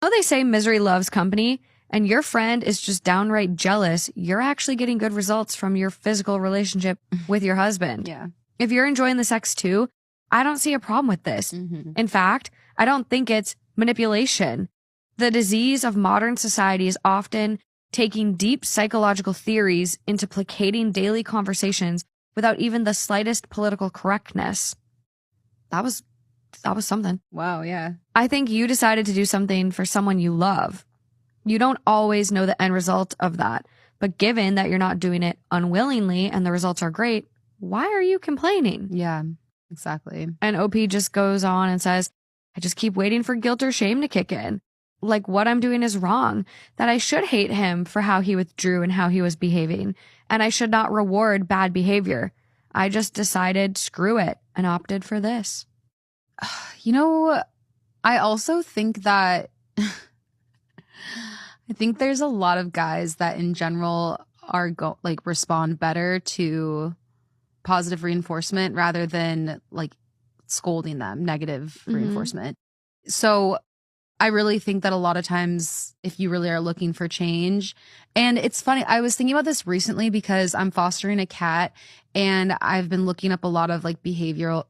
know they say misery loves company, and your friend is just downright jealous, you're actually getting good results from your physical relationship with your husband. Yeah. If you're enjoying the sex too, I don't see a problem with this. In fact, I don't think it's manipulation. The disease of modern society is often taking deep psychological theories into placating daily conversations without even the slightest political correctness. That was something. Wow, yeah. I think you decided to do something for someone you love. You don't always know the end result of that, but given that you're not doing it unwillingly and the results are great, why are you complaining? Yeah, exactly. And OP just goes on and says, I just keep waiting for guilt or shame to kick in. Like what I'm doing is wrong, that I should hate him for how he withdrew and how he was behaving, and I should not reward bad behavior. I just decided, screw it, and opted for this. You know, I also think that I think there's a lot of guys that in general are respond better to positive reinforcement rather than like scolding them, negative reinforcement. So I really think that a lot of times if you really are looking for change, and it's funny, I was thinking about this recently because I'm fostering a cat and I've been looking up a lot of like behavioral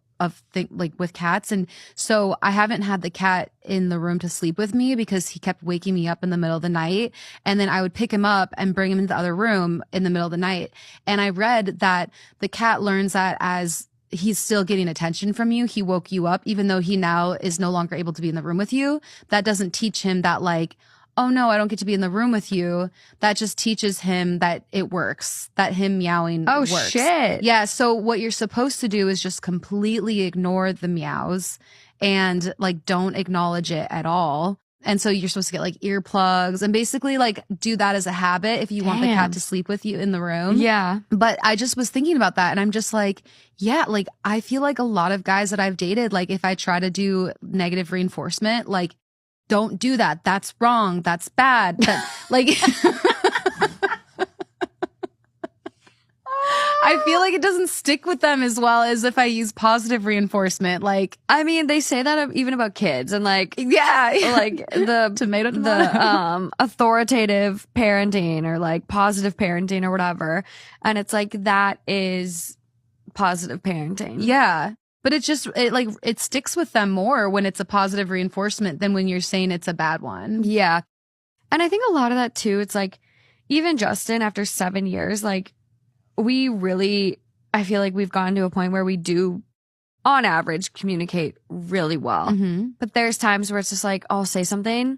with cats. And so I haven't had the cat in the room to sleep with me because he kept waking me up in the middle of the night. And then I would pick him up and bring him into the other room in the middle of the night. And I read that the cat learns that as he's still getting attention from you, he woke you up, even though he now is no longer able to be in the room with you. That doesn't teach him that like, oh no, I don't get to be in the room with you. That just teaches him that it works, that him meowing works. Oh shit. Yeah, so what you're supposed to do is just completely ignore the meows and like don't acknowledge it at all. And so you're supposed to get like earplugs and basically like do that as a habit if you want the cat to sleep with you in the room. Yeah. But I just was thinking about that and I'm just like, yeah, like I feel like a lot of guys that I've dated, like if I try to do negative reinforcement, like don't do that. That's wrong. That's bad. Like, I feel like it doesn't stick with them as well as if I use positive reinforcement. Like, I mean, they say that even about kids and like, yeah, like the authoritative parenting or like positive parenting or whatever. And it's like, that is positive parenting. Yeah. But it's just, it sticks with them more when it's a positive reinforcement than when you're saying it's a bad one. Yeah. And I think a lot of that too, it's like, even Justin, after 7 years, like, I feel like we've gotten to a point where we do, on average, communicate really well. But there's times where it's just like, I'll say something